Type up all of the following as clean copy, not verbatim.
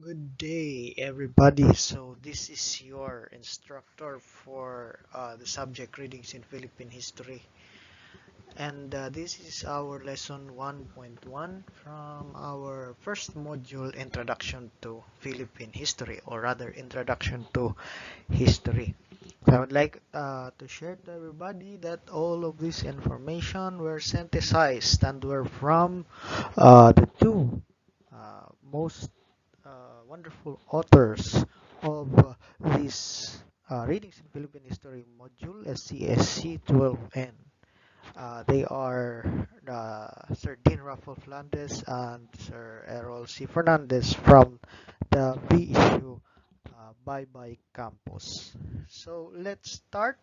Good day, everybody. So, this is your instructor for the subject readings in Philippine history, and this is our lesson 1.1 from our first module, Introduction to Philippine History, or rather, Introduction to History. So I would like to share to everybody that all of this information were synthesized and were from the two most wonderful authors of this Readings in Philippine History module, ScSc 12n. They are Sir Dean Raffel Fernandez and Sir Errol C. Fernandez from the VSU Bye campus. So let's start.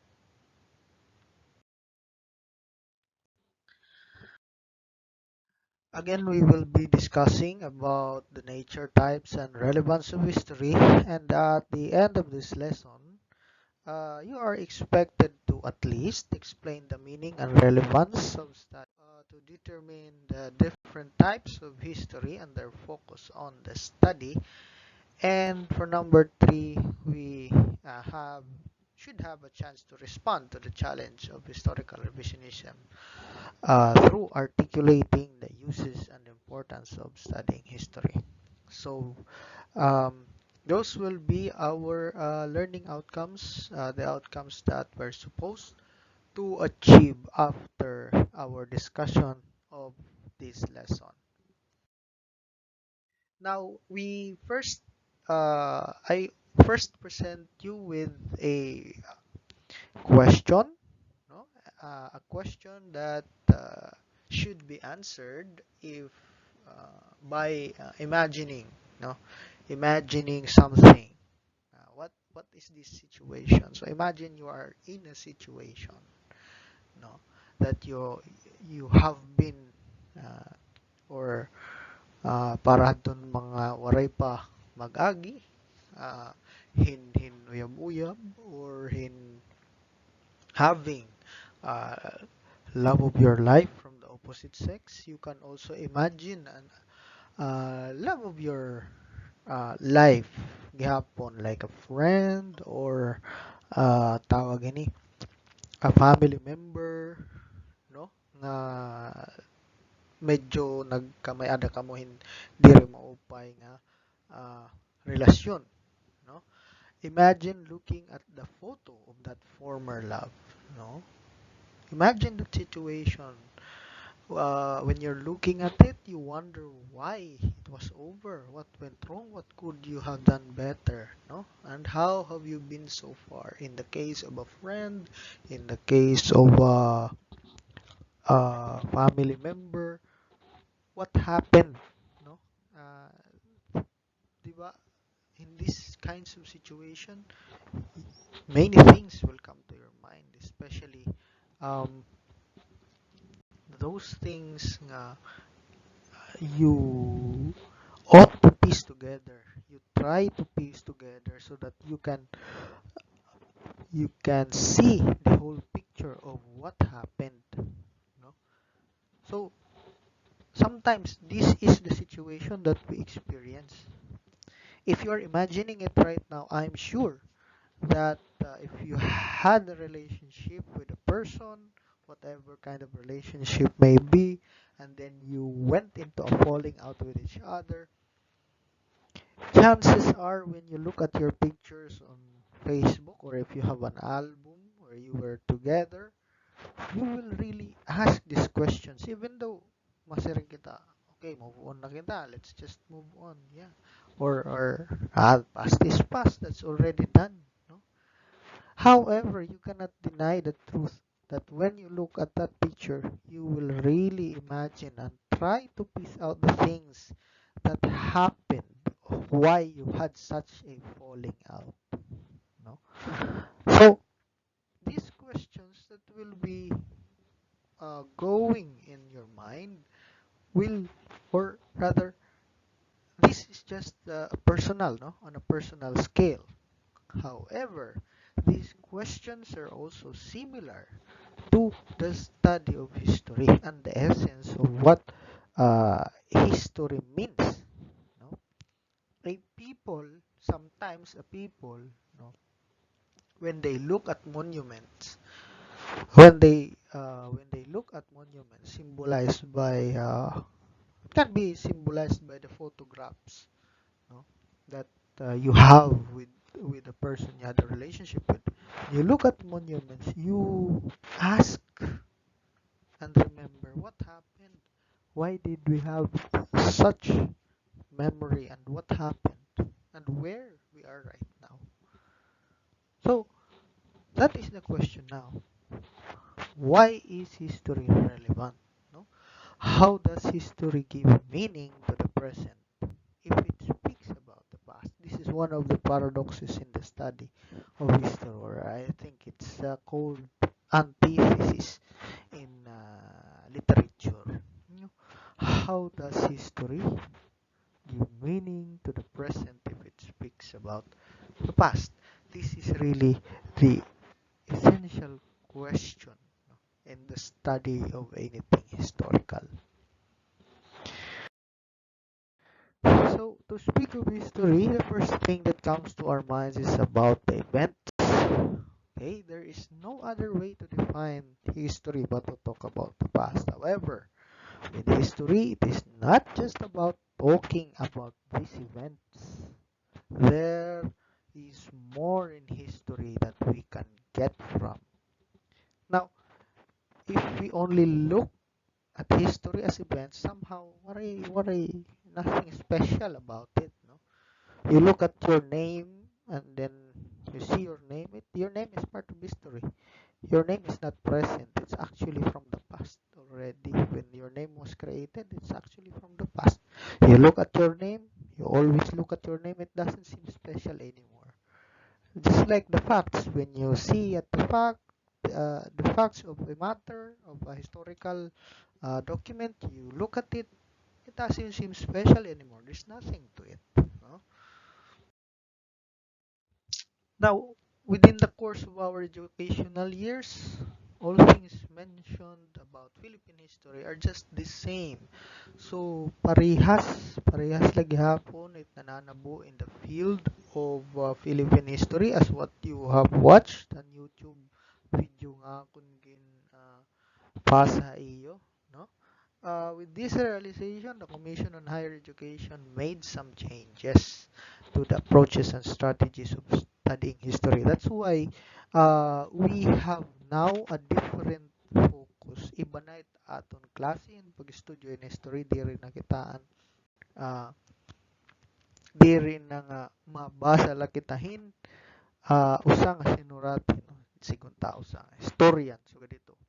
Again, we will be discussing about the nature, types, and relevance of history. And at the end of this lesson, you are expected to at least explain the meaning and relevance of study to determine the different types of history and their focus on the study. And for number three, we should have a chance to respond to the challenge of historical revisionism through articulating the uses and importance of studying history. So, um, those will be our learning outcomes, the outcomes that we're supposed to achieve after our discussion of this lesson. Now, I first present you with a question, no? A question that should be answered if by imagining, no, imagining something. What is this situation? So imagine you are in a situation, no, that you have been uh, or para doon mga waray pa mag-agi, hin uyab-uyab or hin having uh, love of your life from the opposite sex. You can also imagine an love of your life gihapon like a friend or tawag ini a family member, no, nga medyo nagkamay-ada kamo hindi rin maupay nga ah, relasyon, no. Imagine looking at the photo of that former love, no. Imagine the situation. When you're looking at it, you wonder why it was over, what went wrong, what could you have done better, no? And how have you been so far? In the case of a friend, in the case of a family member, what happened, no? Diba? In these kinds of situation, many things will come to your mind, especially um, those things nga you ought to piece together. You try to piece together so that you can see the whole picture of what happened. No? So sometimes this is the situation that we experience. If you are imagining it right now, I'm sure that if you had a relationship with a person, whatever kind of relationship may be, and then you went into a falling out with each other, chances are when you look at your pictures on Facebook or if you have an album where you were together, you will really ask these questions even though masiring kita. Okay, move on na kita. Let's just move on. Yeah. Or past is past. That's already done. No? However, you cannot deny the truth that when you look at that picture, you will really imagine and try to piece out the things that happened, why you had such a falling out. No? So, these questions that will be going in your mind will, or rather, this is just personal, no, on a personal scale. However, these questions are also similar to the study of history and the essence of what history means. No? A people, sometimes a people, when they look at monuments, when they look at monuments symbolized by it can be symbolized by the photographs, no, that you have with the person you had a relationship with. You look at monuments, you ask and remember what happened. Why did we have such memory, and what happened, and where we are right now? So that is the question now. Why is history relevant? No? How does history give meaning to the present if it speaks about the past? This is one of the paradoxes in the study of history, or I think it's called antithesis in literature. You know, How does history give meaning to the present if it speaks about the past? This is really the essential question in the study of anything historical. So, to speak of history, the first thing that comes to our minds is about the events. Okay, there is no other way to define history but to talk about the past. However, in history, it is not just about talking about these events. There is more in history that we can get from. Now, if we only look at history as events, somehow, nothing special about it. No, you look at your name and then you see your name. Your name is part of history. Your name is not present. It's actually from the past already. When your name was created, it's actually from the past. You look at your name. You always look at your name. It doesn't seem special anymore. Just like the facts, when you see at the facts of a matter of a historical document, you look at it, it doesn't seem special anymore. There's nothing to it. No? Now, within the course of our educational years, all things mentioned about Philippine history are just the same. So, parehas lagi hapon it nananabo in the field of Philippine history as what you have watched on YouTube video nga kung gin pasa iyo, no? With this realization, the Commission on Higher Education made some changes to the approaches and strategies of studying history. That's why we have now a different focus. Iba na it aton klase in pag-estudyo in history, di rin nakitaan. Di rin na nga mabasa lakitahin usa nga sinuratin, sigun tao sa historian. So, dito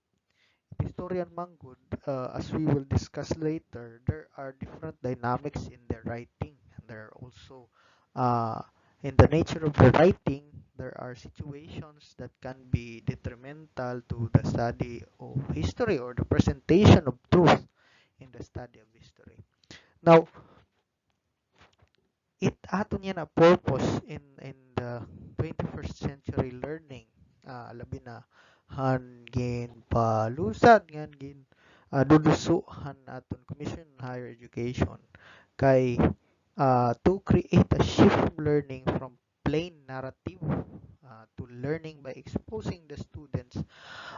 historian manggod, as we will discuss later, there are different dynamics in their writing. And there are also, in the nature of the writing, there are situations that can be detrimental to the study of history or the presentation of truth in the study of history. Now, it ato niya na purpose in the 21st century learning, labi na hangin palusad ngin dudusuhan aton Commission on Higher Education kay to create a shift from learning from plain narrative to learning by exposing the students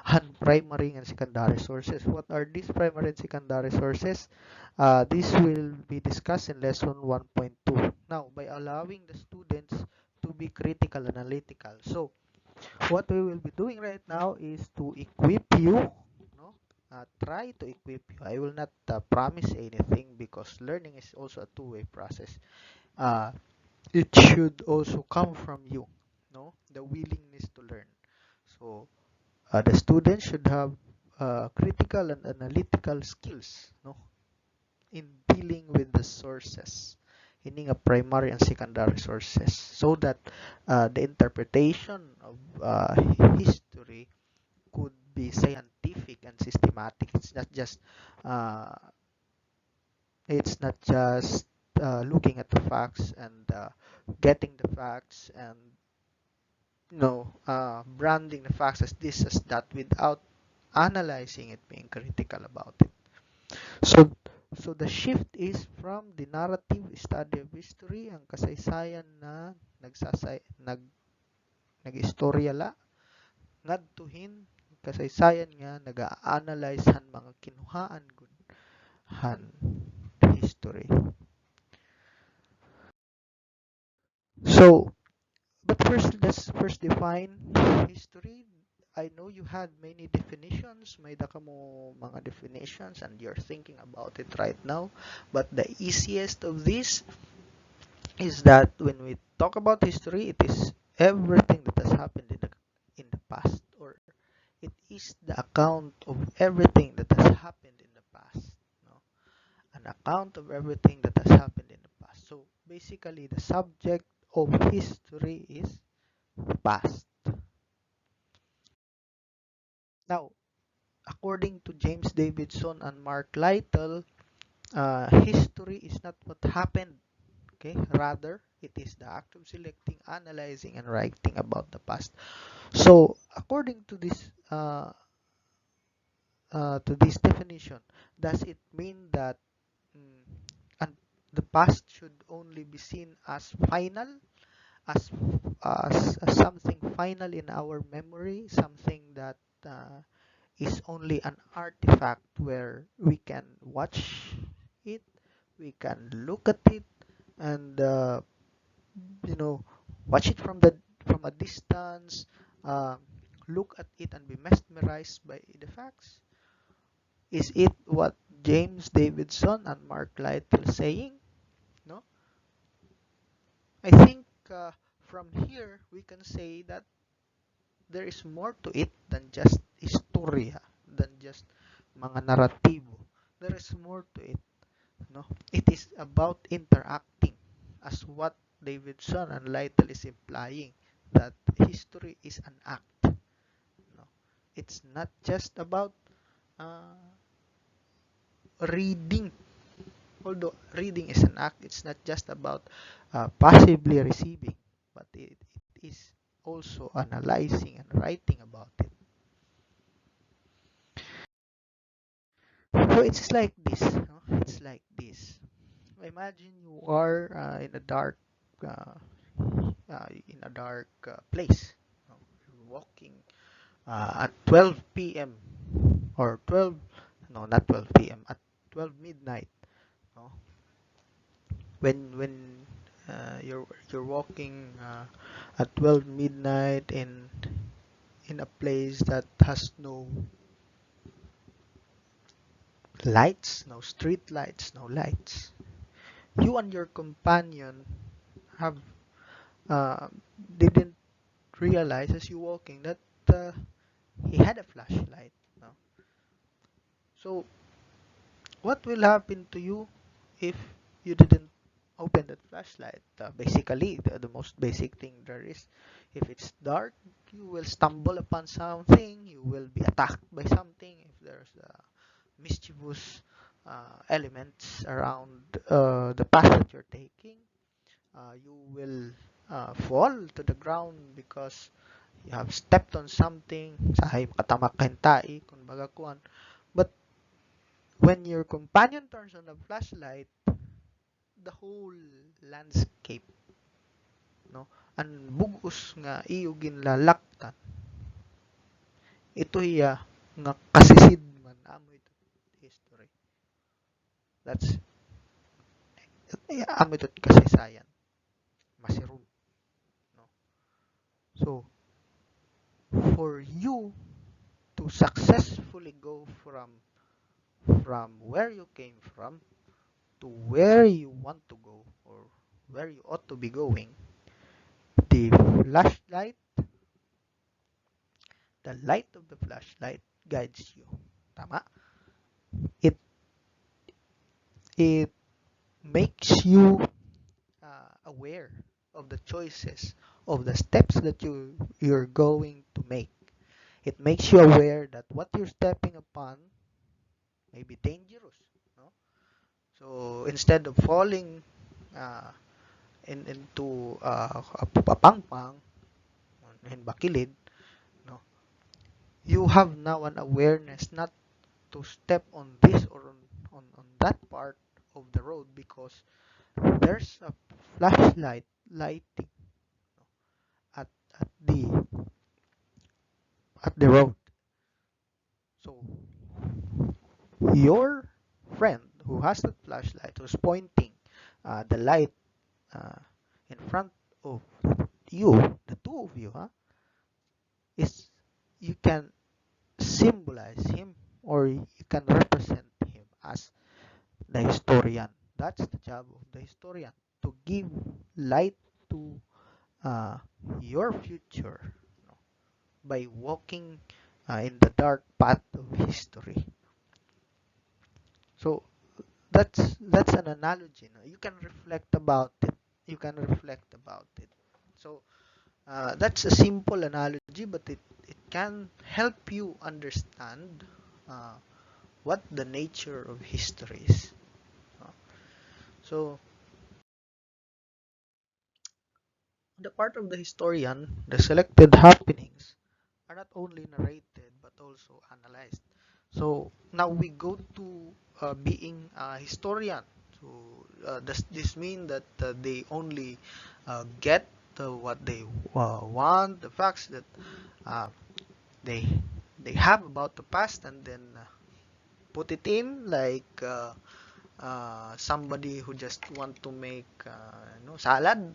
on primary and secondary sources. What are these primary and secondary sources? This will be discussed in lesson 1.2. Now, by allowing the students to be critical analytical. So, what we will be doing right now is to equip you, no? Try to equip you. I will not promise anything because learning is also a two-way process. Uh, it should also come from you, no? The willingness to learn. So, the student should have critical and analytical skills, no, in dealing with the sources, meaning a primary and secondary sources, so that the interpretation of history could be scientific and systematic. Uh, it's not just looking at the facts and getting the facts and branding the facts as this as that without analyzing it, being critical about it. So So the shift is from the narrative study of history, ang kasaysayan na nag-istorya la, ngadtuhin kasaysayan nga naga-analyze han mga kinuhaan gud han history. So, but first, let's first define history. I know you had many definitions, may daka mo mga definitions, and you're thinking about it right now. But the easiest of this is that when we talk about history, it is everything that has happened in the past, or it is the account of everything that has happened in the past. No? An account of everything that has happened in the past. So basically, the subject of history is the past. Now, according to James Davidson and Mark Lytle, history is not what happened. Okay, rather it is the act of selecting, analyzing, and writing about the past. So, according to this definition, does it mean that mm, and the past should only be seen as final, as as something final in our memory, something that is only an artifact where we can watch it, we can look at it, and you know, watch it from a distance, uh, look at it and be mesmerized by the facts? Is it what James Davidson and Mark Lytle saying? No, I think from here we can say that there is more to it than just istorya, than just mga naratibo. There is more to it. No, it is about interacting, as what Davidson and Lytle is implying, that history is an act. No, it's not just about uh, reading. Although reading is an act, it's not just about passively receiving, but it is also analyzing and writing about it. So it's like this. No? It's like this. Imagine you are in a dark place. No? You're walking at 12 p.m. or 12, no, not 12 p.m. at 12 midnight. No? When you're walking at 12 midnight in a place that has no lights, no street lights, no lights. You and your companion have uh, didn't realize as you walking that uh, he had a flashlight. No? So what will happen to you if you didn't open that flashlight? Basically, the most basic thing there is, if it's dark, you will stumble upon something, you will be attacked by something. If there's mischievous elements around the path that you're taking, you will fall to the ground because you have stepped on something. Sahay makatamak kahintai, kung baga kuan. But when your companion turns on the flashlight, the whole landscape, no, ang bugos nga iyo ginlalaktan, ito iya nga kasisid man amoy history. That's amoy ito kasaysayan, masirum, no. So for you to successfully go from where you came from to where you want to go, or where you ought to be going, the flashlight, the light of the flashlight guides you. Tama? It it makes you aware of the choices, of the steps that you're going to make. It makes you aware that what you're stepping upon may be dangerous. No? So instead of falling uh, into a pangpang in bakilid, no, you have now an awareness not to step on this or on that part of the road because there's a flashlight lighting at at the at the road. So your friend who has the flashlight, who's pointing the light uh, in front of you, the two of you, is you can symbolize him or you can represent him as the historian. That's the job of the historian, to give light to uh, your future, you know, by walking in the dark path of history. So that's an analogy. No? You can reflect about it. You can reflect about it. So that's a simple analogy, but it can help you understand uh, what the nature of history is. Uh, So the part of the historian, the selected happenings are not only narrated but also analyzed. So now we go to being a historian. So does this mean that they only get what they want, the facts that uh, they they have about the past, and then put it in like somebody who just want to make salad,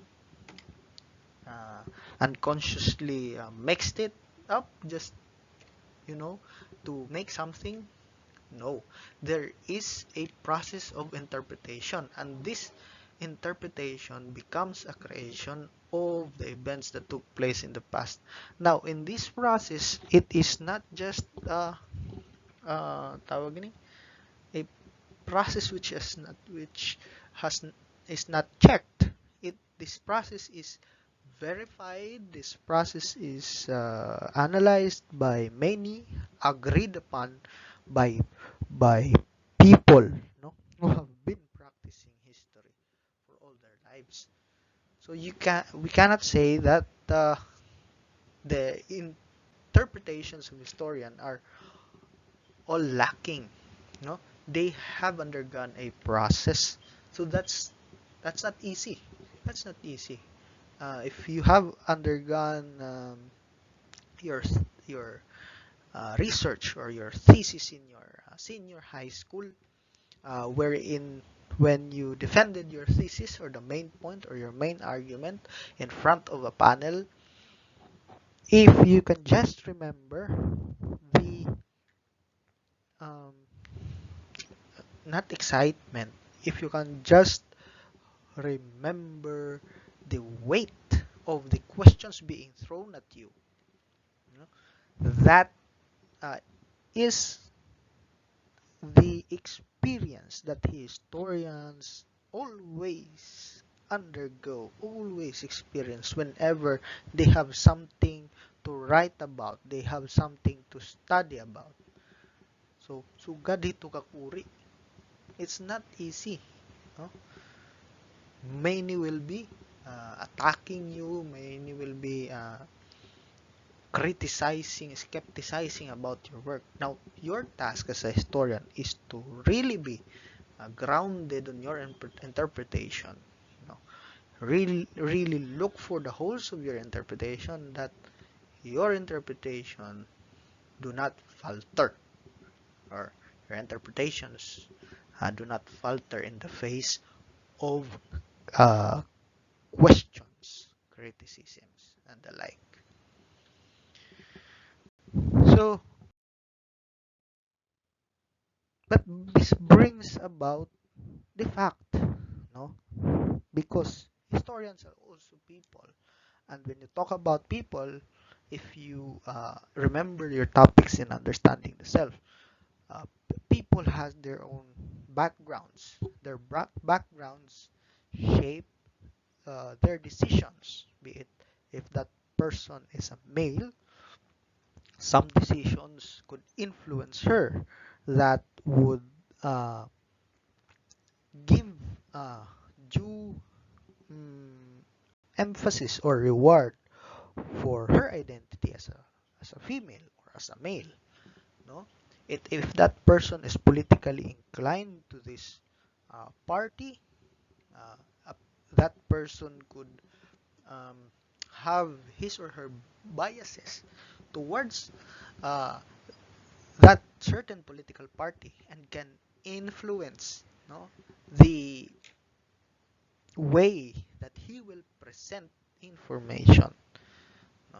uh, unconsciously mixed it up just you know to make something? No, there is a process of interpretation, and this interpretation becomes a creation of the events that took place in the past. Now in this process, it is not just tawag ni, a process which has is not checked. This process is verified. This process is analyzed by many, agreed upon by people, who have been practicing history for all their lives. So we cannot say that the interpretations of historian are all lacking. No, they have undergone a process. So that's not easy. That's not easy. If you have undergone your your research or your thesis in your senior high school, wherein when you defended your thesis or the main point or your main argument in front of a panel, if you can just remember the um, not excitement, if you can just remember the weight of the questions being thrown at you, you know, that uh, is the experience that historians always undergo, always experience whenever they have something to write about, they have something to study about. So, sugad dito kakuri. It's not easy. No? Many will be attacking you, many will be criticizing, skepticizing about your work. Now, your task as a historian is to really be grounded on your interpretation. You know, really look for the holes of your interpretation, that your interpretation do not falter, or your interpretations do not falter in the face of uh, questions, criticisms, and the like. So, but this brings about the fact, no? Because historians are also people. And when you talk about people, if you remember your topics in understanding the self, uh, people has their own backgrounds. Their backgrounds shape their decisions, be it if that person is a male, some decisions could influence her that would uh, give uh, due mm, emphasis or reward for her identity as a female or as a male. No, If that person is politically inclined to this party, uh, that person could um, have his or her biases towards uh, that certain political party and can influence, no, the way that he will present information, no,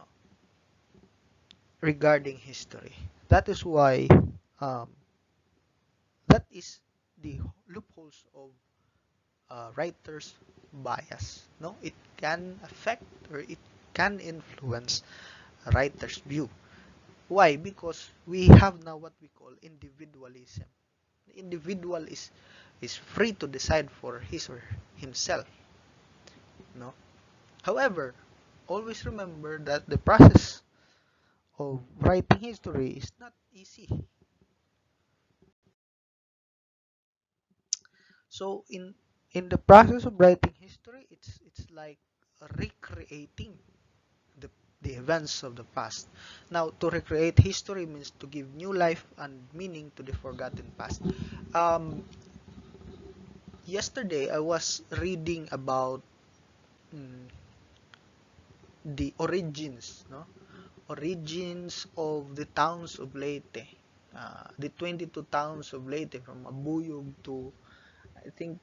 regarding history. That is why um, that is the loopholes of writer's bias. No, it can affect or it can influence a writer's view. Why? Because we have now what we call individualism. The individual is free to decide for his or himself. No. However, always remember that the process of writing history is not easy. So in the process of writing history, it's like recreating the the events of the past. Now, to recreate history means to give new life and meaning to the forgotten past. Um, Yesterday, I was reading about mm, the origins, no, origins of the towns of Leyte, the 22 towns of Leyte, from Abuyog to, I think,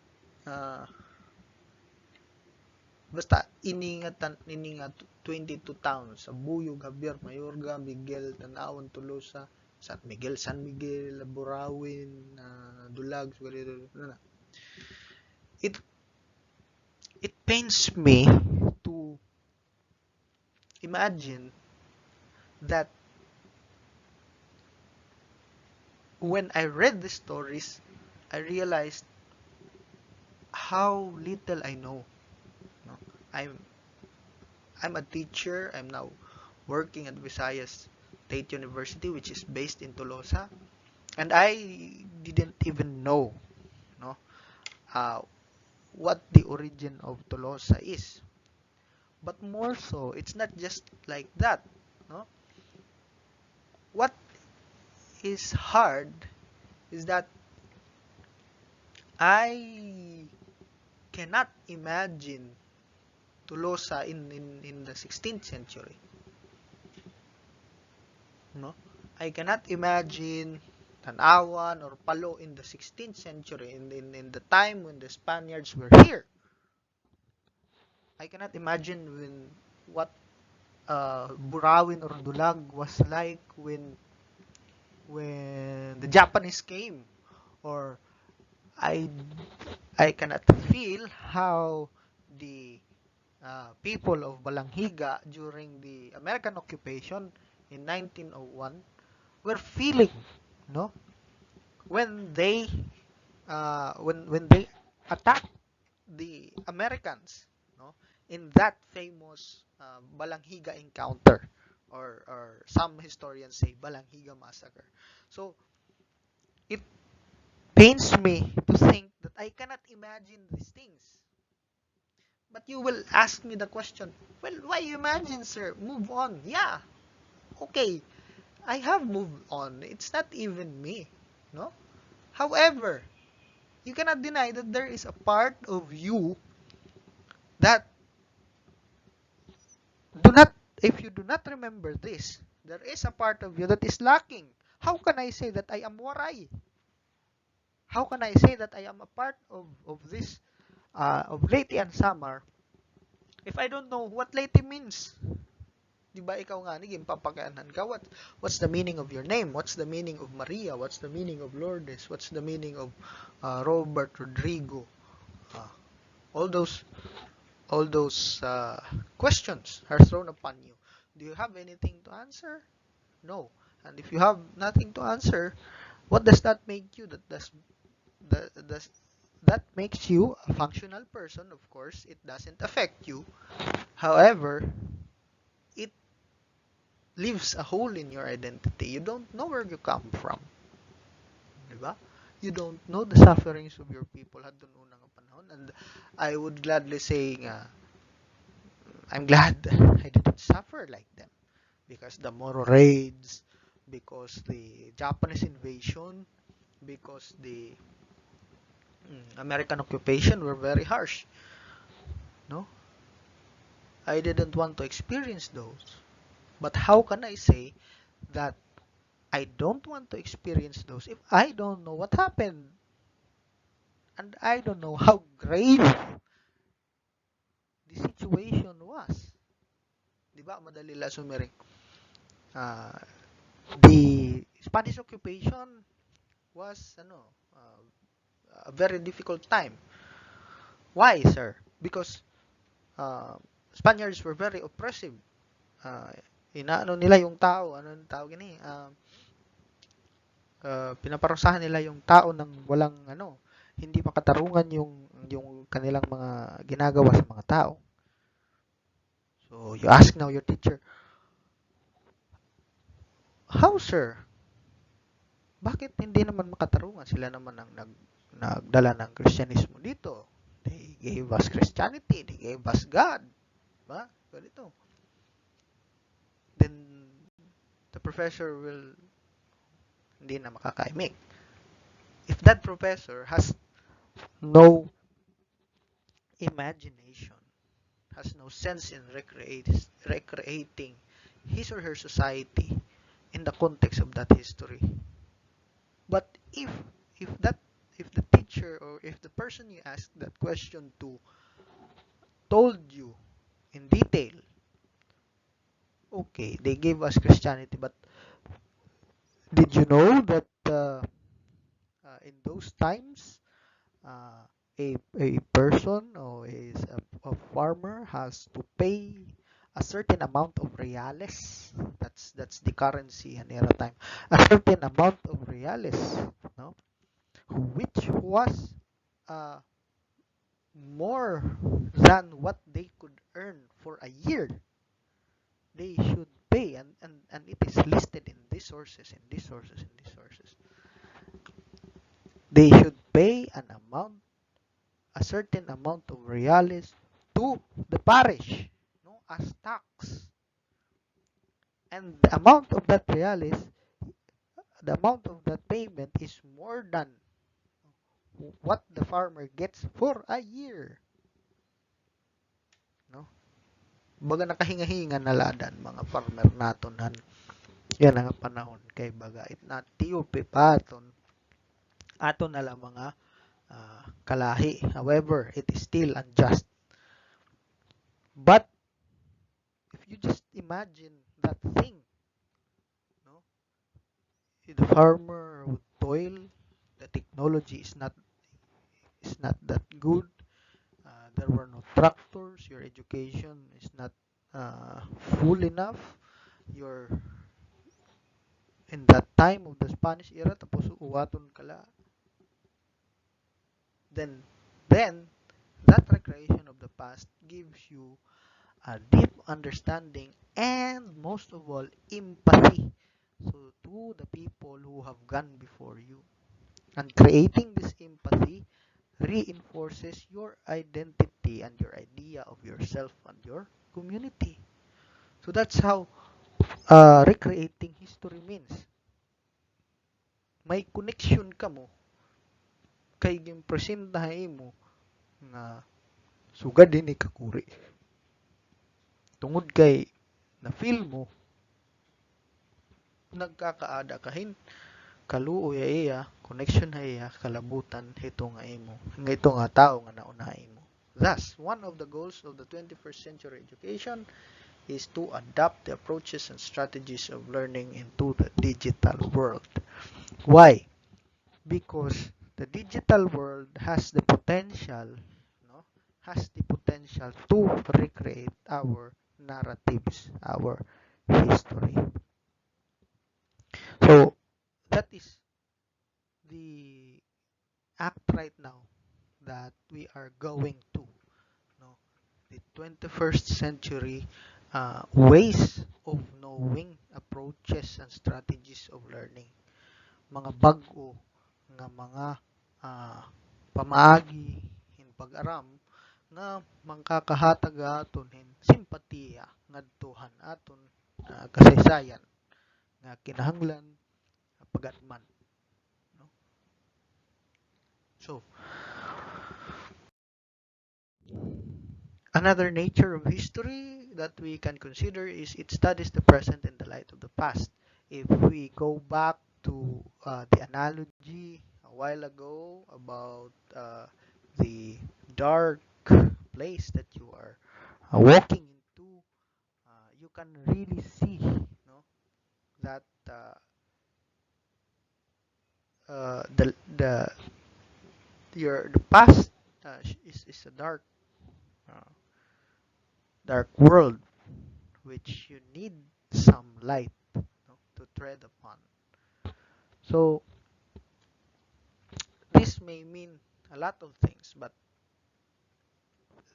uh, basta iningat 22 towns: Abuyog, Javier, Mayorga, Miguel, Tanawan, Tolosa, San Miguel, Burawin, Dulag, it it pains me to imagine that when I read the stories, I realized how little I know. No? I'm I'm a teacher. I'm now working at Visayas State University, which is based in Tolosa, and I didn't even know, no, uh, what the origin of Tolosa is. But more so, it's not just like that. No, what is hard is that I cannot imagine Tolosa in the 16th century. No? I cannot imagine Tanawan or Palo in the 16th century, in the time when the Spaniards were here. I cannot imagine what Burawin or Dulag was like when the Japanese came, or I I cannot feel how the people of Balanghiga during the American occupation in 1901 were feeling, no, when they attacked the Americans, no, in that famous Balanghiga encounter, or some historians say Balanghiga massacre. So it pains me to think that I cannot imagine these things. But you will ask me the question, well, why imagine, sir? Move on. Yeah, okay, I have moved on. It's not even me, no? However, you cannot deny that there is a part of you that do not, if you do not remember this, there is a part of you that is lacking. How can I say that I am Waray? How can I say that I am a part of this, of Leyte and Samar, if I don't know what Leyte means? Di ba ikaw nga, naging papagaanan ka? What's the meaning of your name? What's the meaning of Maria? What's the meaning of Lourdes? What's the meaning of Robert, Rodrigo? Uh, all those all those questions are thrown upon you. Do you have anything to answer? No. And if you have nothing to answer, what does that make you? Does that makes you a functional person? Of course, it doesn't affect you. However, it leaves a hole in your identity. You don't know where you come from. Diba? You don't know the sufferings of your people at the unang panahon. And I would gladly say, I'm glad I didn't suffer like them. Because the Moro raids, because the Japanese invasion, because the American occupation were very harsh. No, I didn't want to experience those. But how can I say that I don't want to experience those if I don't know what happened? And I don't know how grave the situation was. Di ba? Madali lang sumiring. Uh, the Spanish occupation was a very difficult time. Why, sir? Because uh, Spaniards were very oppressive. Uh, inaano nila yung tao, ano yung tawag gini? Pinaparusahan nila yung tao ng walang hindi makatarungan yung kanilang mga ginagawa sa mga tao. So you ask now your teacher, how sir? Bakit hindi naman makatarungan? Sila naman ang nagdala ng Kristyanismo dito. They gave us Christianity, they gave us God. Ba? Ganito. Then the professor will hindi na makakaimik. If that professor has no imagination, has no sense in recreating his or her society in the context of that history. But if that if the teacher or if the person you ask that question to told you in detail, okay, they gave us Christianity, but did you know that in those times uh, a person or a farmer has to pay a certain amount of reales. That's the currency in era time. A certain amount of reales, no, which was uh, more than what they could earn for a year. They should pay, and it is listed in these sources, in these sources, in these sources. They should pay a certain amount of reales to the parish, no, as tax. And the amount of that reales, the amount of that payment is more than what the farmer gets for a year. No? Baga nakahinga-hinga na ladan mga farmer naton han. Yan ang panahon kay baga it not tiupi paton aton na lang mga kalahi. However, it is still unjust. But if you just imagine that thing, no, the farmer would toil, the technology is not that good. There were no tractors. Your education is not full enough. You're in that time of the Spanish era, tapos uwaton kala. Then that recreation of the past gives you a deep understanding and most of all empathy so to the people who have gone before you. And creating this empathy reinforces your identity and your idea of yourself and your community. So that's how recreating history means. May connection ka mo kay gimpresentahay mo nga sugad din kakuri. Tungod kay na feel mo nagkakaada kahin kaluoy iya connection iya kalabutan hito nga imo nga ito nga tao nga naunay mo. Thus, one of the goals of the 21st century education is to adapt the approaches and strategies of learning into the digital world. Why? Because the digital world has the potential, no, has the potential to recreate our narratives, our history. So that is the act right now that we are going to, no, the 21st century ways of knowing, approaches and strategies of learning. Mga bag-o nga mga pamaagi in pag-aram nga mangkakahatag aton hin simpatiya ngadtuhan aton kasaysayan kinahanglan pagatman, no? So another nature of history that we can consider is it studies the present in the light of the past. If we go back to the analogy a while ago about the dark place that you are walking into, you can really see, no, that the the past is a uh, dark world which you need some light, no, to tread upon. So this may mean a lot of things, but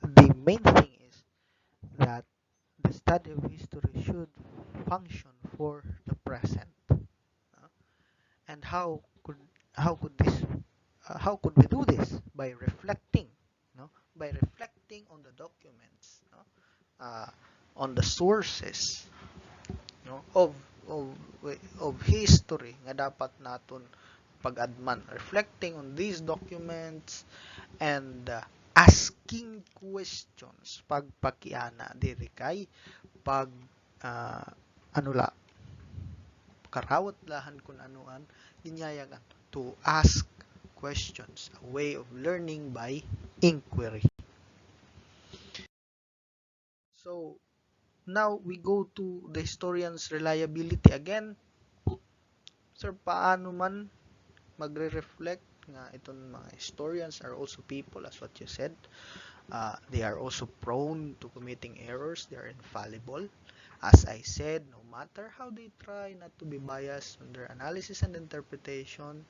the main thing is that the study of history should function for the present. And how could this how could we do this? By reflecting, no? By reflecting on the documents, no? On the sources, no, of of history nga dapat naton pag-adman, reflecting on these documents and asking questions pagpakiana diri kay pag uh, ano la karawat lahan kun anuan ginyayagan to ask questions, a way of learning by inquiry. So now we go to the historian's reliability again. Sir, paano man magre-reflect nga itong mga historians are also people, as what you said. They are also prone to committing errors. They are infallible. As I said, no matter how they try not to be biased on their analysis and interpretation,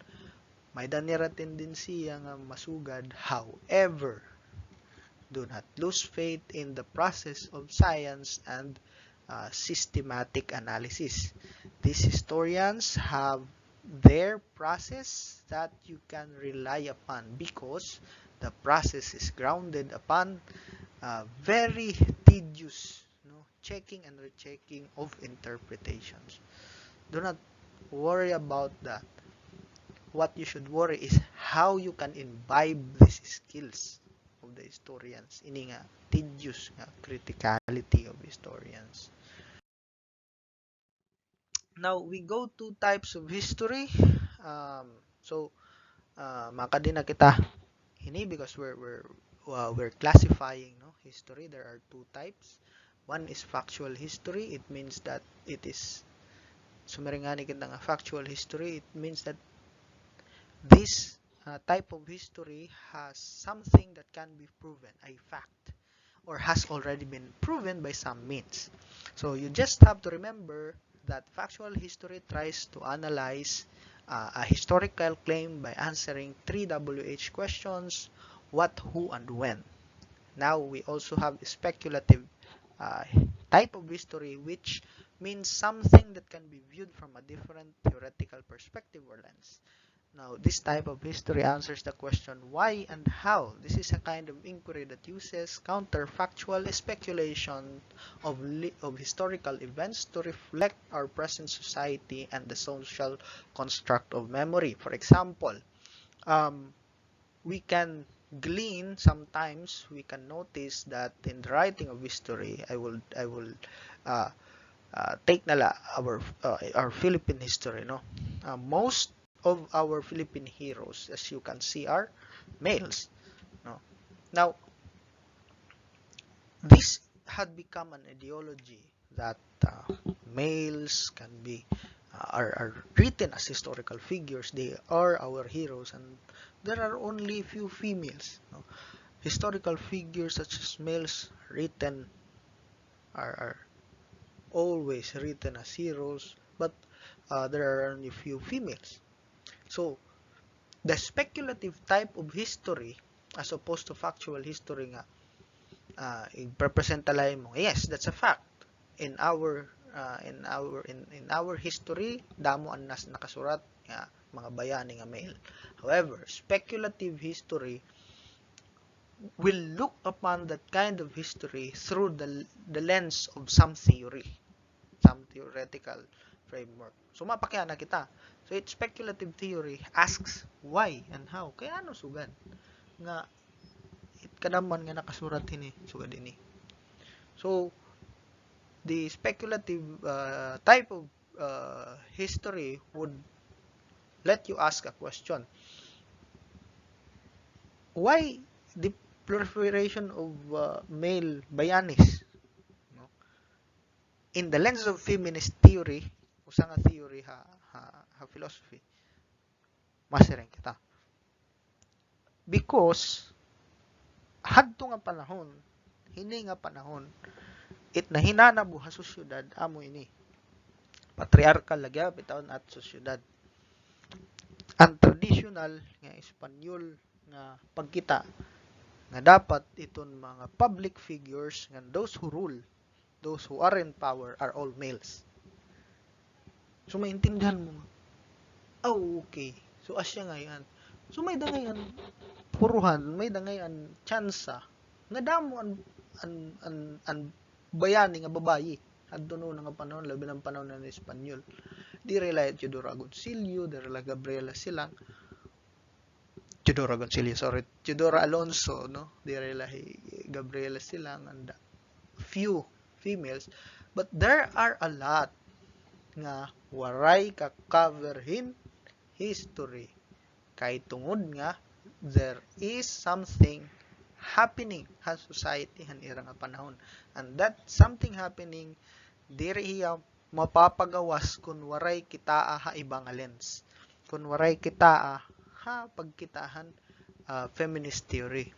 may danira tendency nga masugad. However, do not lose faith in the process of science and systematic analysis. These historians have their process that you can rely upon because the process is grounded upon very tedious, no, checking and rechecking of interpretations. Do not worry about that. What you should worry is how you can imbibe these skills of the historians. Ini nga tedious nga criticality of historians. Now we go to types of history. So makadi na kita hini because we're classifying, no, history. There are two types. One is factual history. It means that it is sumaringani kita nga factual history. It means that this type of history has something that can be proven, a fact, or has already been proven by some means. So you just have to remember that factual history tries to analyze a historical claim by answering three WH questions: what, who, and when. Now we also have a speculative type of history, which means something that can be viewed from a different theoretical perspective or lens. Now, this type of history answers the question why and how. This is a kind of inquiry that uses counterfactual speculation of historical events to reflect our present society and the social construct of memory. For example, we can glean sometimes, we can notice that in the writing of history, I will take nala our Philippine history, no. Most of our Philippine heroes, as you can see, are males, no. Now this had become an ideology that males can be are written as historical figures. They are our heroes, and there are only a few females, no. Historical figures such as males written are always written as heroes, but there are only few females. So, the speculative type of history as opposed to factual history nga, i-represent talay mo, yes, that's a fact. In our history, damo ang nakasurat nga mga bayani nga male. However, speculative history will look upon that kind of history through the lens of some theory, some theoretical framework. So mapakya na kita. So its speculative theory asks why and how. Kaya ano sugad nga it kadaman nga nakasurat ini sugad ini. So the speculative type of history would let you ask a question. Why the proliferation of male bayanis? No? In the lens of feminist theory, usa nga theory ha philosophy, masiring kita. Because hadto nga panahon, hini nga panahon, it nahinanabuha sa syudad amo ini. Patriarchal lagya bitaon at sosyedad. Ang traditional nga Espanyol nga pagkita nga dapat iton mga public figures nga those who rule, those who are in power are all males. So maintindihan mo. Oh, okay. So asya nga yan. So may dangayan puruhan, may dangayan tsansa nga damo an bayani nga babayi adto no nga panahon labi ng panahon ng Espanyol. Dire la Teodoro Agoncillo, dire la Gabriela Silang. Teodoro Alonso, no? Dire la Gabriela Silang and few females, but there are a lot nga waray ka coverhin history kay tungod nga there is something happening sa society han ira nga panahon, and that something happening diri iya mapapagawas kun waray kitaa ha ibang lens, kun waray kitaa ha pagkitahan feminist theory.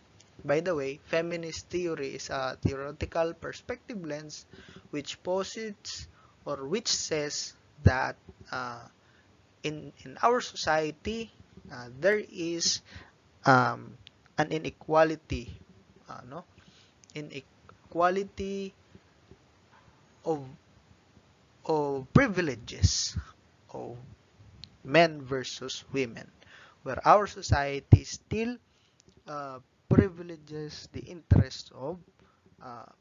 By the way, feminist theory is a theoretical perspective lens which posits or which says that in our society there is an inequality, inequality of privileges of men versus women, where our society still privileges the interests of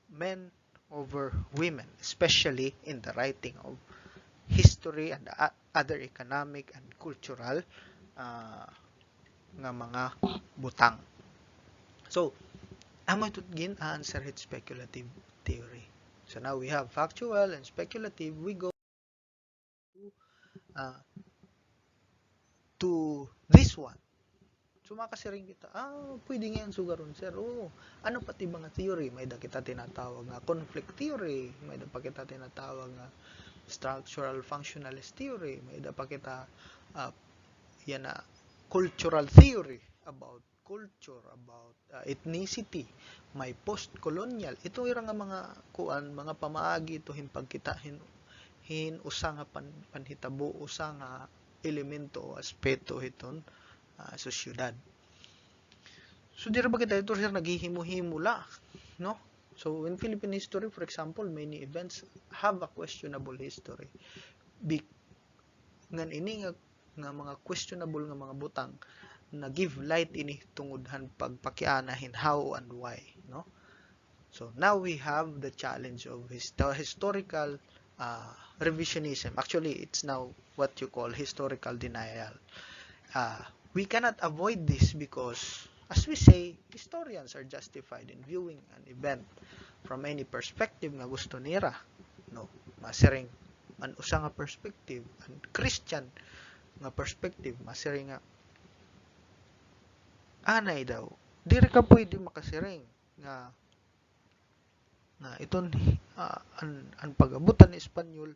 men over women, especially in the writing of history and other economic and cultural nga mga butang. So, amo ito gin answer it speculative theory. So now we have factual and speculative. We go to this one. So makasiring kita, pwede nga yan sugaron, sir. Ano pati mga theory? May da kita tinatawag nga conflict theory, may da pa kita tinatawag nga structural functionalist theory, may da pa kita yan na cultural theory about culture, about ethnicity, may post-colonial. Ito ira nga mga mga pamaagi ito himpagkita hin usa nga panhitabo, usa nga elemento o aspeto hiton sa syudad. So dira ba kita ito sir naghihimo-himula, no? So in Philippine history, for example, many events have a questionable history. Ngan ini nga mga questionable nga mga butang na give light ini tungodhan pagpakianahin how and why, no? So now we have the challenge of historical revisionism. Actually, it's now what you call historical denial. We cannot avoid this because, as we say, historians are justified in viewing an event from any perspective nga gusto nira, no? Masiring an usa nga perspective, an Christian nga perspective, masiring nga anay daw diri ka pwede makasiring nga iton ang pag-abutan ni Espanyol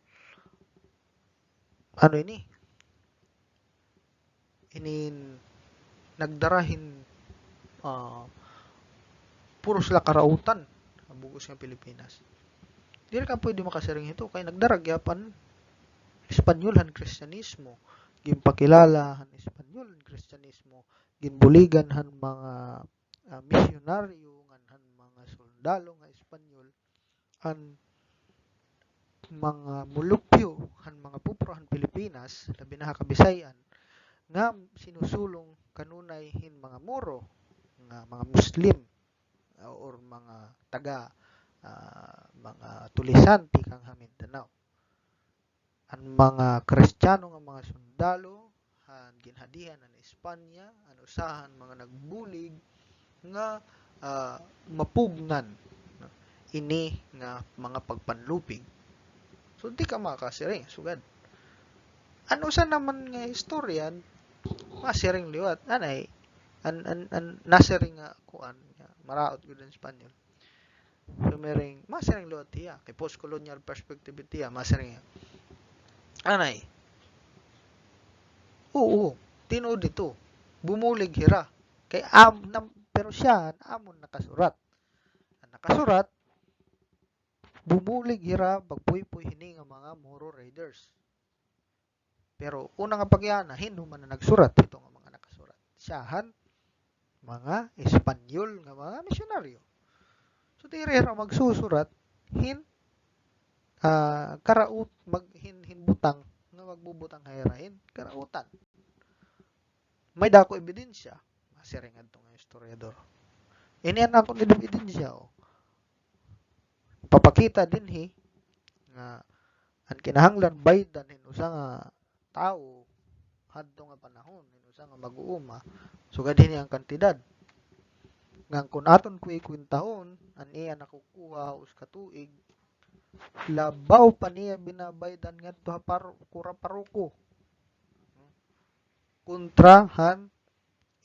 nagdarahin puro sila karautan ang bugos ng Pilipinas. Dili ka pwede makasiring ito kay nagdaragyapan Espanyol han Kristyanismo, ginpakilala han Espanyol han Kristyanismo, ginbuligan han mga misyonaryo han mga sundalo nga Espanyol, han mga mulupyo han mga pupro han Pilipinas, labi na Kabisayan, nga sinusulong kanunay hin mga Moro, nga mga Muslim or mga taga mga tulisan tikang Mindanao. ang mga Kristiyano nga mga sundalo han ginhadihan ng Espanya ang usahan mga nagbulig nga mapugnan no? Ini nga mga pagpanlupig. So di ka makasiring sugad. Ano sa naman nga historian masiring liwat anay nasiring nga kuan maraot gud in Espanyol. So mering masiring liwat tiya kay post-colonial perspective tiya masiring anay. Oo, tinuod dito. Bumulig hira kay pero siya amon nakasurat. Ang nakasurat bumulig hira pagpuy-puy hini nga mga Moro Raiders. Pero una nga pagyana hinuman na nagsurat ito nga mga nakasurat. Siyahan mga Espanyol nga mga misyonaryo. So diri ra magsusurat hin karaot hinbutang nga magbubutang hayrahin karautan. May dako ebidensya masiring adto nga historiador. Inian ako ni ebidensya papakita dinhi nga ang kinahanglan baydan hin usa nga tawo hadto nga panahon hin usa nga mag-uuma sugad hini ang kantidad nga kun aton ko ikwintahon an iya nakukuha us ka tuig labaw pa niya binabaydan ngadto kura paruko kontrahan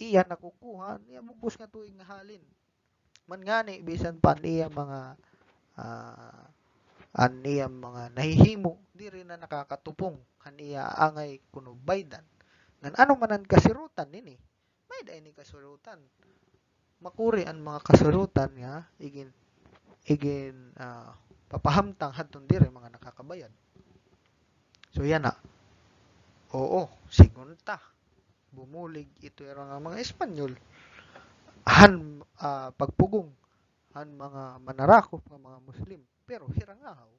iya nakukuha niya bubos nga tuig nga halin man ngani bisan pa niya mga aniyang mga nahihimo diri na nakakatupong kaniya angay kuno baydan ngan ano man ang kasirutan nini may day ni kasirutan makuri ang mga kasirutan nga igin papahamtang hadton diri mga nakakabayad so yan na oo sigunta bumulig ito nga mga Espanyol han pagpugong han mga manarakop nga mga Muslim pero hirangahaw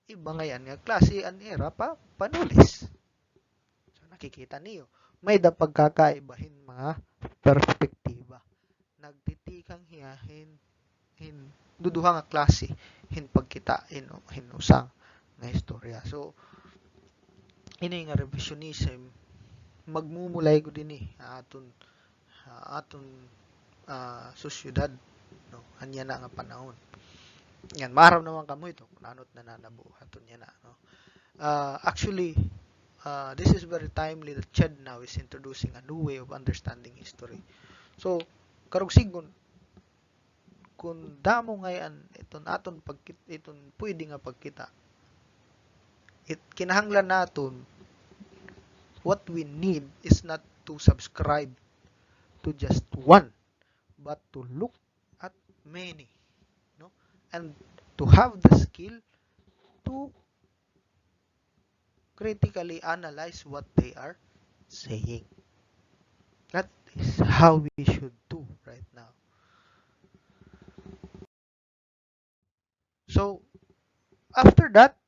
iba ngayon nga klase an era pa panulis so nakikita niyo may da pagkakaibahin mga perspektiba nagtitikang hiyahin duduha nga klase hin pagkita hin usang nga istorya so ini nga revisionism magmumulay ko dinhi aton sosyedad no anya na nga panahon yan maraw naman kamo ito kung anot na nanabuhaton niya na no actually this is very timely that Ched now is introducing a new way of understanding history so karog sigon kung damo ngayon aton iton pwede nga pagkita kinahanglan naton what we need is not to subscribe to just one but to look at many no and to have the skill to critically analyze what they are saying that is how we should do right now so after that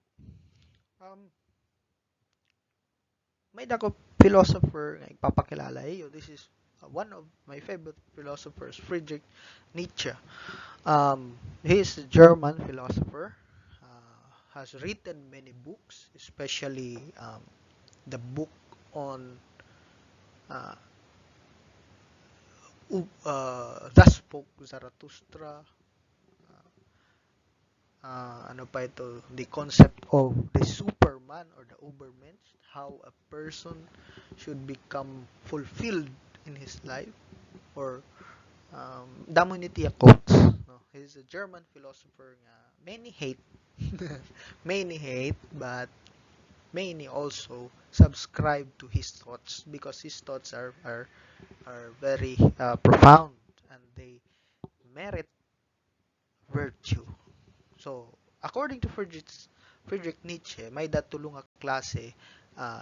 may dako philosopher nga ipapakilala iyo this is one of my favorite philosophers Friedrich Nietzsche he is a German philosopher has written many books especially the book on Thus Spoke Zarathustra ano pa ito the concept of the Superman or the Ubermensch how a person should become fulfilled in his life or damo ni tiya quotes no he's a German philosopher nga many hate many hate but many also subscribe to his thoughts because his thoughts are very profound and they merit virtue so according to Friedrich Nietzsche may datulong nga klase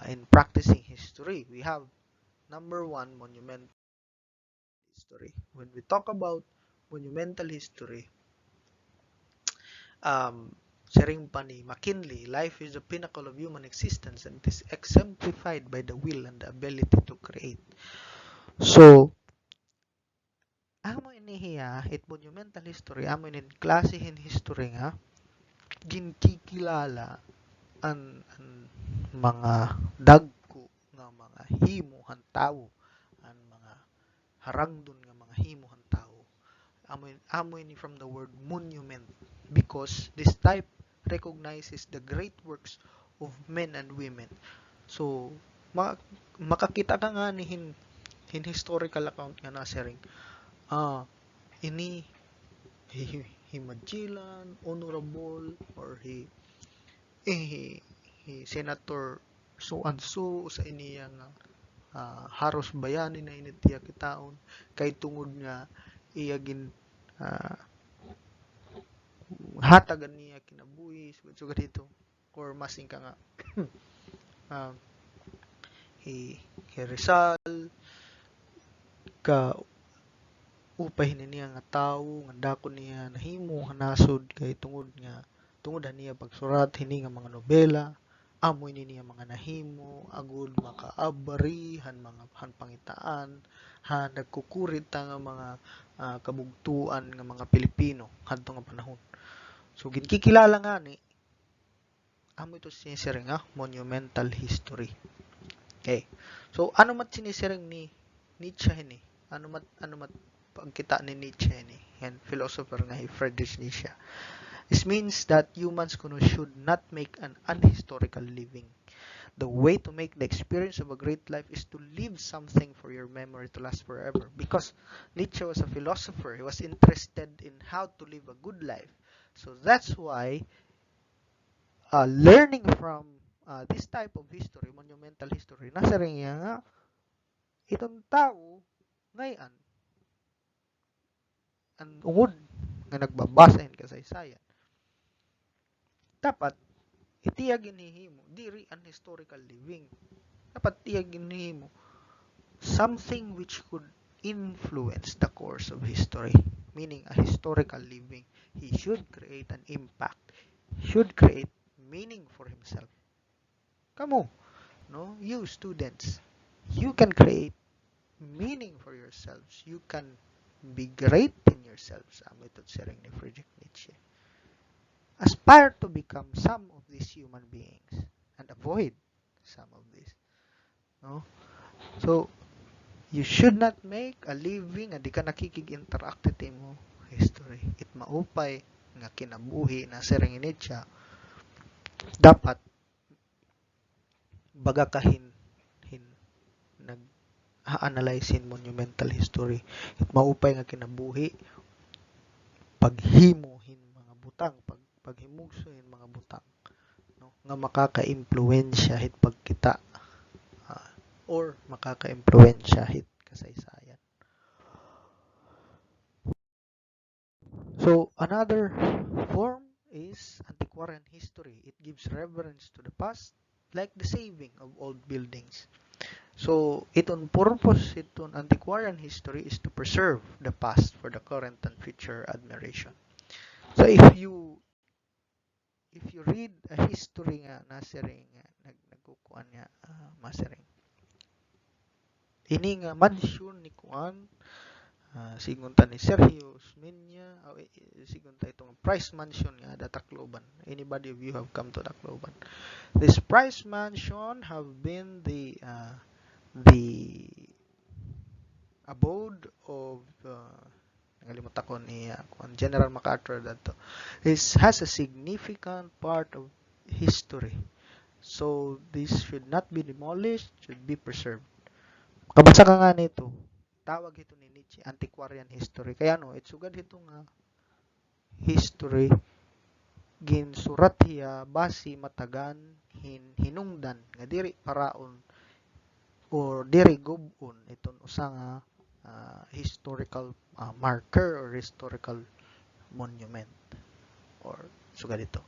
in practicing history we have number one monumental history when we talk about monumental history sharing pa ni McKinley life is the pinnacle of human existence and it is exemplified by the will and the ability to create so amo inihiya it monumental history amo inin klase hin history nga ginkikilala ang mga dagko nga mga himuhan tawo, ang mga harangdon nga mga himuhan tawo, amoy ni from the word monument, because this type recognizes the great works of men and women. So makakita ka nga ni hin historical account nga nasiring ini he Magellan, honorable, or he senator so and so sa iniyang haros bayani na initiya kitaon kay tungod nga iyagin hatagan niya kinabuhi so dito, or masing ka nga he Rizal ka upay niya nga tawo nga dako niya nahimo nasod kay tungod niya pagsurat hini nga mga nobela, amoy niya mga nahimo agud makaabari mga pangitaan nagkukurit nga mga kabugtuan nga mga Pilipino kadto nga panahon. So ginkikilala nga ni amo ito sinisiring monumental history. Okay. So ano mat sinisiring ni Nietzsche ni? Ano mat pagkita ni Nietzsche ni? Yan philosopher nga Friedrich Nietzsche. This means that humans should not make an unhistorical living. The way to make the experience of a great life is to leave something for your memory to last forever. Because Nietzsche was a philosopher, he was interested in how to live a good life. So that's why learning from this type of history, monumental history, nasa rin nga itong tao ngayon ang ungod nga nagbabasa in kasaysayan. Dapat itiyag inihimo diri an historical living. Dapat tiyag inihimo something which could influence the course of history, meaning a historical living. He should create an impact, should create meaning for himself. Kamu, no, you students, you can create meaning for yourselves. You can be great in yourselves. Amo ito siring ni Friedrich Nietzsche. Aspire to become some of these human beings and avoid some of these. No? So, you should not make a living nga di ka nakikig-interact mo history. It maupay nga kinabuhi na siring ni Nietzsche. Dapat baga kahin nag-analyze monumental history. It maupay nga kinabuhi paghimuhin mga butang, paghimugsohin mga butang, no, nga makaka-impluwensya hit pagkita or makaka-impluwensya hit kasaysayan. So another form is antiquarian history. It gives reverence to the past, like the saving of old buildings. So iton purpose iton antiquarian history is to preserve the past for the current and future admiration. So if you read a history nga nasiring nagkukuan nga masiring ini nga mansion ni kuan sigunta ni Sergio Osmeña sigunta itong Price Mansion nga da Tacloban. Anybody of you have come to Tacloban? This Price Mansion have been the abode of nagalimutan ko ni General MacArthur dato. This has a significant part of history. So this should not be demolished, should be preserved. Kabasa ka nga nito, tawag ito ni Nietzsche antiquarian history. Kaya no, itsugad ito nga history ginsurat hiya basi matagan hinungdan nga diri paraon or diri gubon iton usa nga historical marker or historical monument or sugad ito.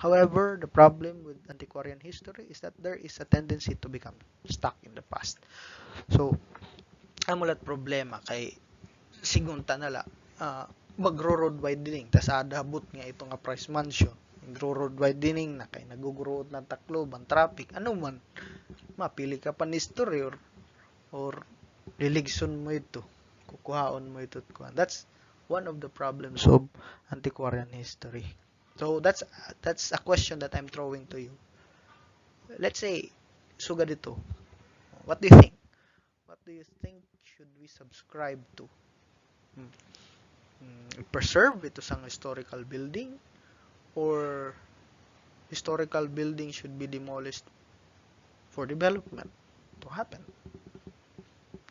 However, the problem with antiquarian history is that there is a tendency to become stuck in the past. So, amulat problema kay sigunta nala magro-road widening tas adabot nga ito nga Price Mansion magro-road widening na kay nagugurot na Tacloban traffic ano man mapili ka pa ni story or liligson mo ito kukuhaon mo ito that's one of the problems of antiquarian history. So that's a question that I'm throwing to you. let's say, suga dito. What do you think? What do you think should we subscribe to? Preserve ito sang historical building, or historical building should be demolished for development to happen?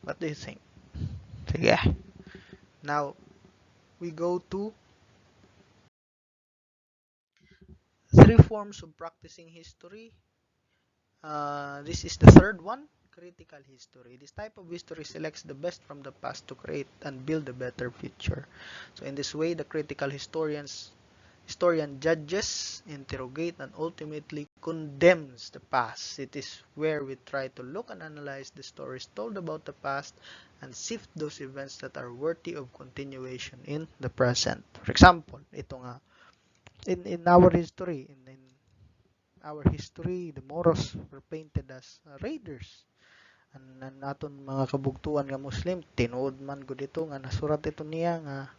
What do you think? Sige. Now, we go to three forms of practicing history. This is the third one, critical history. This type of history selects the best from the past to create and build a better future. So in this way, the critical historian judges, interrogate, and ultimately condemns the past. It is where we try to look and analyze the stories told about the past and sift those events that are worthy of continuation in the present. For example, ito nga, in our history, in our history, the Moros were painted as raiders. Ang naton mga kabugtuan nga Muslim, tinuod man gud ito nga nasurat ito niya nga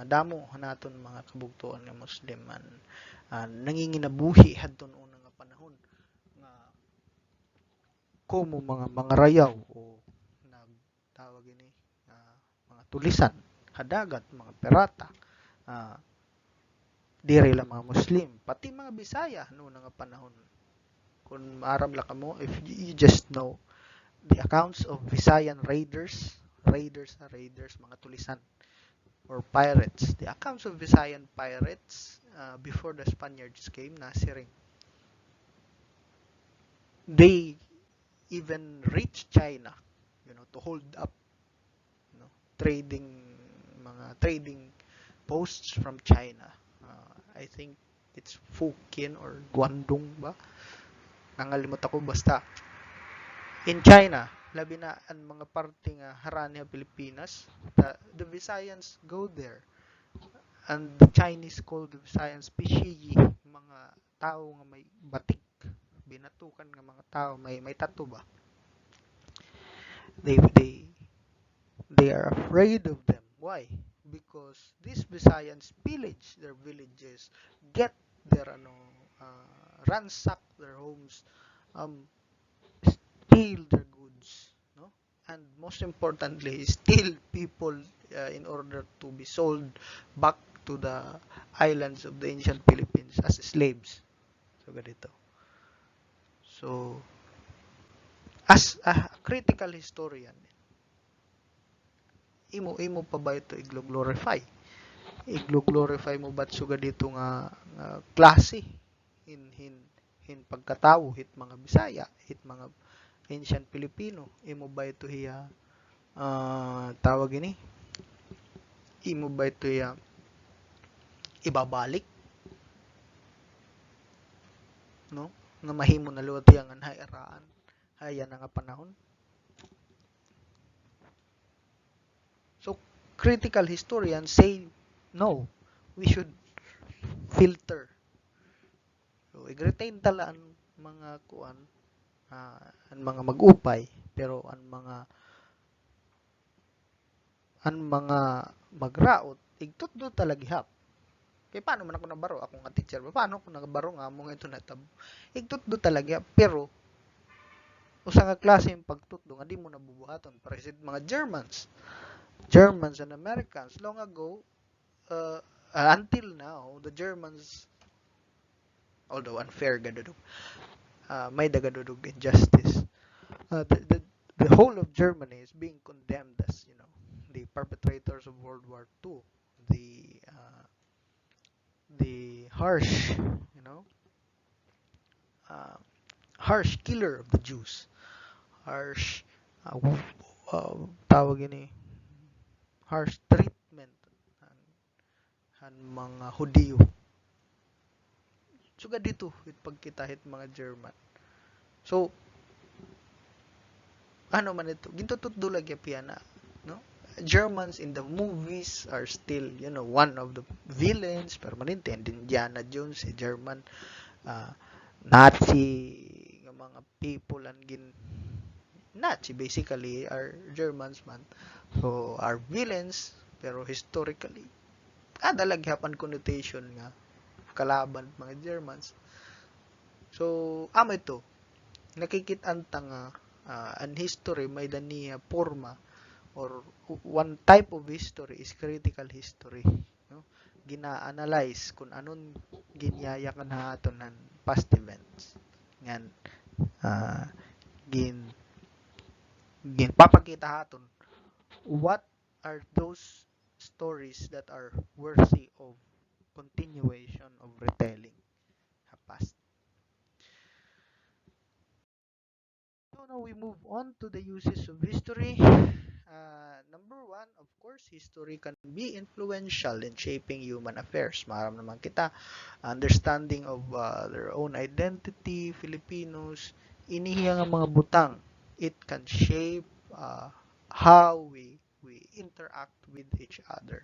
damo naton mga kabugtuan nga Muslim man nanginginabuhi hadton una nga panahon nga komo mga rayaw o nagtawag ini mga tulisan, hadagat, mga pirata, diri lang mga Muslim, pati mga Bisaya noon nga panahon. Kung maaram la kamo, if you just know the accounts of Visayan raiders, mga tulisan, or pirates. The accounts of Visayan pirates before the Spaniards came, nasiring. They even reached China, to hold up, trading posts from China. I think it's Fujian or Guangdong ba? Nangalimot ako basta. In China, labi na ang mga parte nga harani sa Pilipinas, the Visayans go there. And the Chinese call the Visayans Pishiyi, mga tao nga may batik, binatukan nga mga tao may tattoo ba. They are afraid of them. Why? Because these Visayans pillage their villages, get their ransack their homes, steal their goods, no? And most importantly, steal people in order to be sold back to the islands of the ancient Philippines as slaves. So ganito. So as a critical historian, imo pa ba ito iglo-glorify? Iglo-glorify mo ba suga dito nga klase in pagkatawo hit mga Bisaya, hit mga ancient Filipino? Imo ba ito hiya tawag ini? Imo ba ito hiya ibabalik? No? Nga mahimo na luwat yang hayaraan. Haya na nga panahon. So, critical historians say, no, we should filter. So, i-retain tala ang mga kuan, ang mga mag-upay, pero ang mga magraot, igtutdo talagihap. Kaya paano man ako nabaro? Ako nga teacher, paano ako nabaro nga mo ito na tab? Igtutdo talagihap, pero usa nga klase yung pagtutdo nga di mo nabubuhaton. Para mga Germans and Americans long ago, until now, the Germans, although unfair gadudog, may dagadudog injustice. The whole of Germany is being condemned as, the perpetrators of World War II, the harsh, harsh killer of the Jews, harsh, tawag ini, harsh treatment han mga Hudiyo. Suga dito pagkita hit mga German. So ano man ito, gintutudlo lagi piyana, no? Germans in the movies are still, one of the villains permanente, and Indiana Jones, si German, Nazi nga mga people and Nazi basically are Germans man. So are villains, pero historically kada lagyapan connotation nga kalaban mga Germans. So amo ito, nakikitanta nga an history may dani porma or one type of history is critical history, no? Gina-analyze kung anon ginyaya kan haton han past events ngan uh, gin ginpapakita haton what are those stories that are worthy of continuation of retelling ha past. So now we move on to the uses of history. Number one, of course, history can be influential in shaping human affairs. Maram naman kita, understanding of their own identity, Filipinos, inihiya nga mga butang. It can shape how we interact with each other.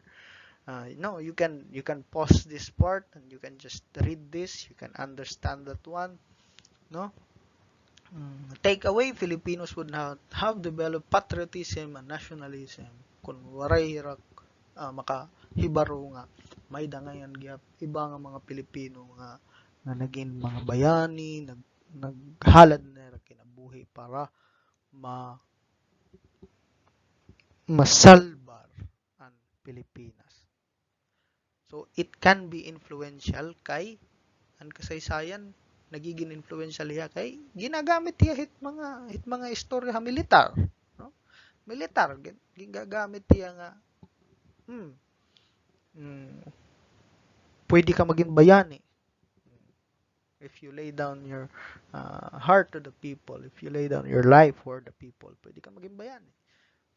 No, you can pause this part and you can just read this. You can understand that one. No, take away, Filipinos would not have developed patriotism and nationalism kung waray hirak makahibaro nga may dangayan gyap iba nga mga Pilipino nga naging mga bayani, naghalad na kinabuhi para masalbar ang Pilipinas. So it can be influential kay ang kasaysayan nagiging influential niya kay ginagamit niya hit mga istorya militar, no? Militar ginagamit niya nga pwede ka maging bayani if you lay down your heart to the people, if you lay down your life for the people, pwede ka maging bayani.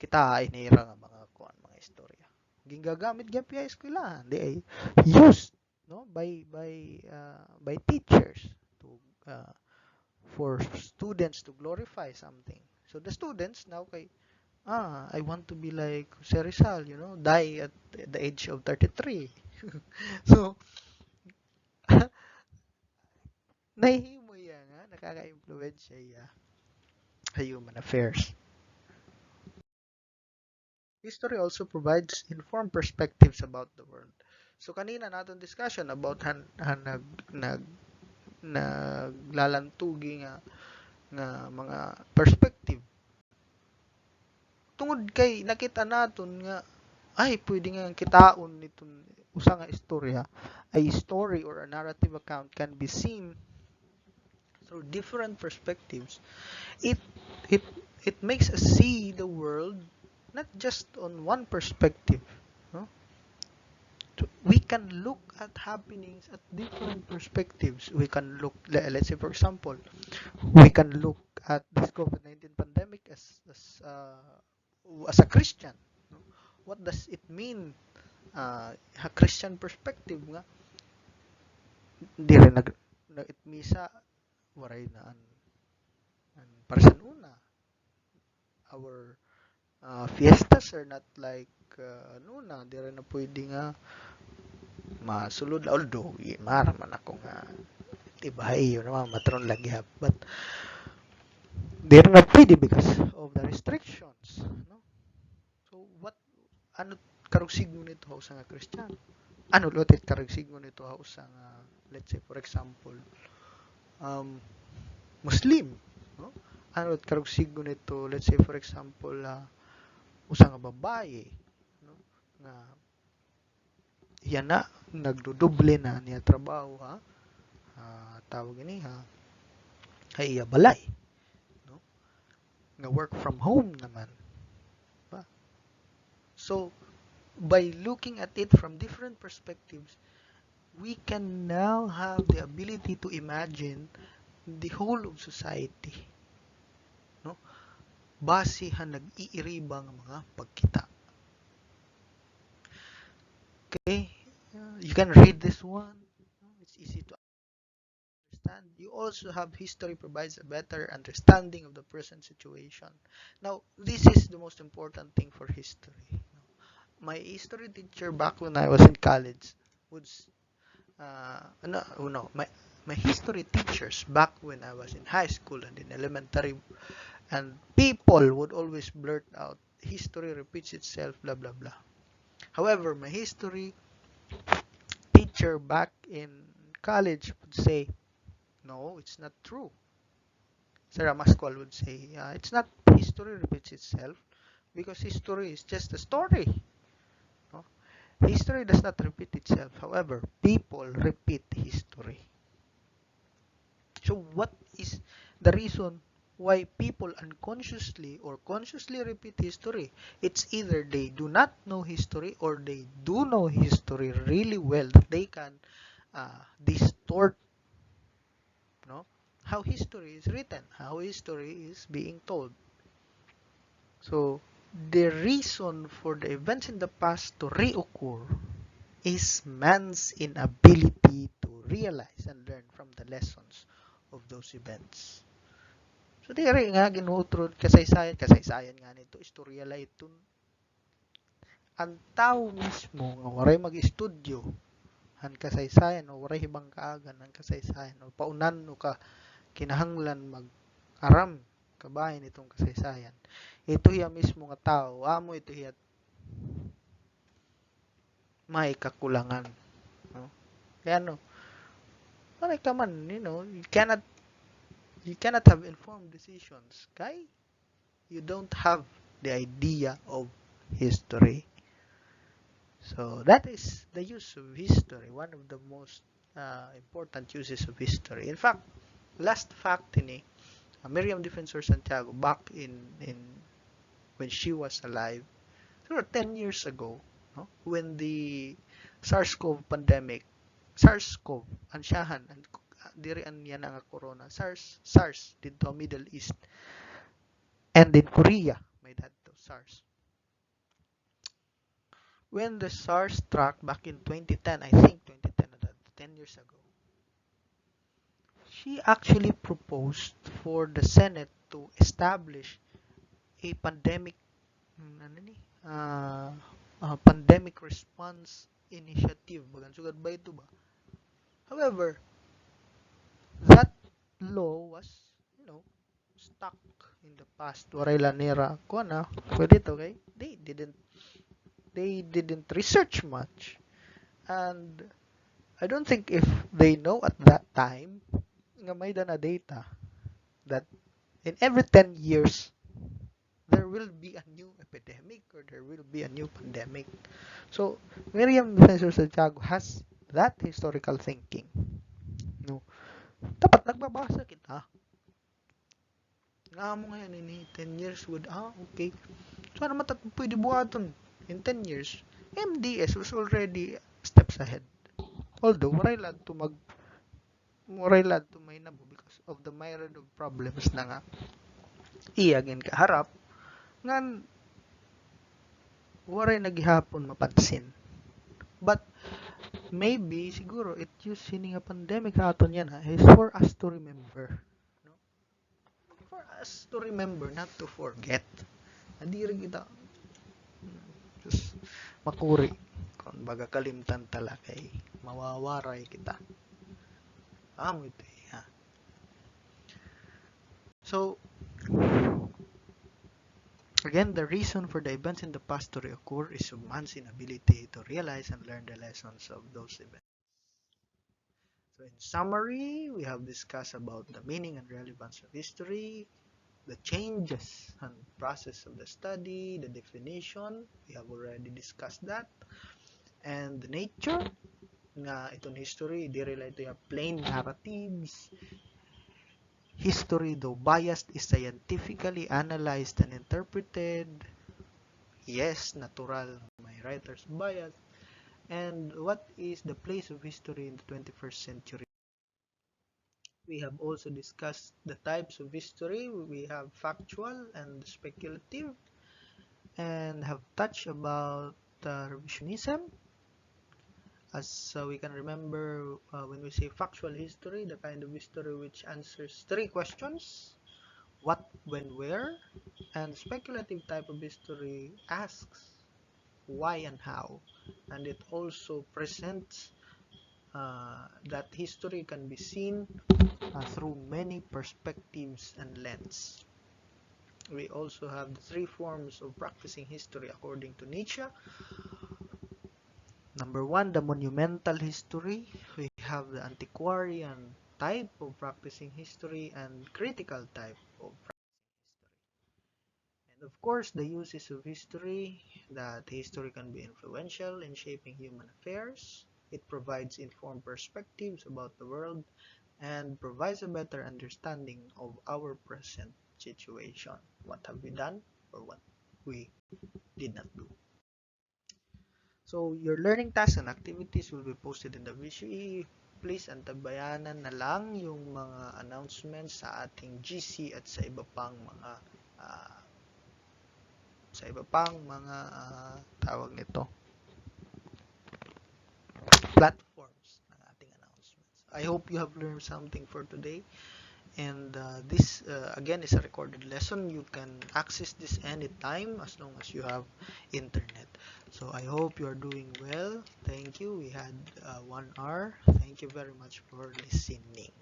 Kita inira nga mga istorya ginagamit gyud sa eskwelahan, di ay used, no, by teachers to for students to glorify something. So the students now kay I want to be like Jose Rizal, die at the age of 33. So nahihimo yan nga nakaka-influence siya sa human affairs. History also provides informed perspectives about the world. So kanina naton discussion about naglalantugi nga mga perspective. Tungod kay nakita naton nga ay pwede nga kitaon nitong usa nga istorya, a story or a narrative account can be seen through different perspectives. It makes us see the world not just on one perspective, no? We can look at happenings at different perspectives. We can look, let's say for example, we can look at this COVID-19 pandemic as a Christian. No? What does it mean? A Christian perspective nga di rin nag-itmisa waray na an para sa una. Our fiestas are not like nuna, di rin na pwede nga masulod, although maraman ako nga ibahay yun naman matron lagi hap, but di rin na pwede because of the restrictions, no? So ano karong signo nito sa nga Kristiyano, ano lotit karong signo nito sa nga, let's say for example Muslim, no? Ano karong signo nito, let's say for example usa nga babae, no, nga yan na nagduduble na niya trabaho tawag ini ay balay, no, nga work from home naman ba. So by looking at it from different perspectives, we can now have the ability to imagine the whole of society, no, base nag-iiribang mga pagkita. Okay, you can read this one. It's easy to understand. You also have history provides a better understanding of the present situation. Now, this is the most important thing for history. My history teacher back when I was in college would my history teachers back when I was in high school and in elementary, and people would always blurt out, history repeats itself, blah blah blah. However, my history teacher back in college would say, no, it's not true. Sarah Masqual would say, it's not history repeats itself because history is just a story. No? History does not repeat itself. However, people repeat history. So what is the reason why people unconsciously or consciously repeat history? It's either they do not know history or they do know history really well that they can distort, no, how history is written, how history is being told. So the reason for the events in the past to reoccur is man's inability to realize and learn from the lessons of those events. So diri nga ginutrod kasaysayan nga nito istorya la ito. Ang tao mismo nga waray mag-estudyo han kasaysayan o waray hibang kaagan ang kasaysayan o paunan o ka kinahanglan mag-aram kabahin itong kasaysayan. Ito hiya mismo nga tao, amo ito hiya may kakulangan. No? Kaya no, maray ka man, you cannot have informed decisions kay you don't have the idea of history. So that is the use of history, one of the most important uses of history. In fact, last fact ni Miriam Defensor Santiago back in when she was alive, 10 years ago, no? When the SARS-CoV pandemic, SARS-CoV, ansyahan, diri an yan ang corona, SARS dito Middle East, and in Korea, may dito SARS. When the SARS struck back in 2010, I think 2010, 10 years ago, she actually proposed for the Senate to establish a pandemic pandemic response initiative. Bagan sugad ba ito ba? However, that law was, stuck in the past. Waray lanera ko na. Pwede to, okay? They didn't research much. And I don't think if they know at that time nga may na data that in every 10 years there will be a new epidemic or there will be a new pandemic. So, Miriam Defensor Santiago has that historical thinking. No. Dapat nagbabasa kita. Nga mo ngayon ini 10 years would, okay. So, ano matat pwede buhaton in 10 years? MDS was already steps ahead. Although, waray lad to may nabo because of the myriad of problems na nga iyagin kaharap nga waray nagihapon mapansin. But maybe siguro it use sini nga pandemic aton yan is for us to remember, no? For us to remember, not to forget. Hindi rin kita just makuri kung baga kalimtan tala kay mawawaray kita. Amo ito ha. So again, the reason for the events in the past to reoccur is man's inability to realize and learn the lessons of those events. So in summary, we have discussed about the meaning and relevance of history, the changes and process of the study, the definition, we have already discussed that, and the nature nga itong history, di relate to plain narratives. History, though biased, is scientifically analyzed and interpreted. Yes, natural, may writer's bias. And what is the place of history in the 21st century? We have also discussed the types of history. We have factual and speculative, and have touched about revisionism. As we can remember, when we say factual history, the kind of history which answers 3 questions: what, when, where. And speculative type of history asks why and how. And it also presents that history can be seen through many perspectives and lens. We also have the 3 forms of practicing history according to Nietzsche. Number 1, the monumental history. We have the antiquarian type of practicing history and critical type of practicing history. And of course, the uses of history, that history can be influential in shaping human affairs. It provides informed perspectives about the world and provides a better understanding of our present situation. What have we done or what we did not do. So, your learning tasks and activities will be posted in the VSU. Please antabayanan na lang yung mga announcements sa ating GC at sa iba pang mga tawag nito, platforms ng ating announcements. I hope you have learned something for today. And this again is a recorded lesson. You can access this anytime as long as you have internet. So I hope you are doing well. Thank you. We had 1 hour. Thank you very much for listening.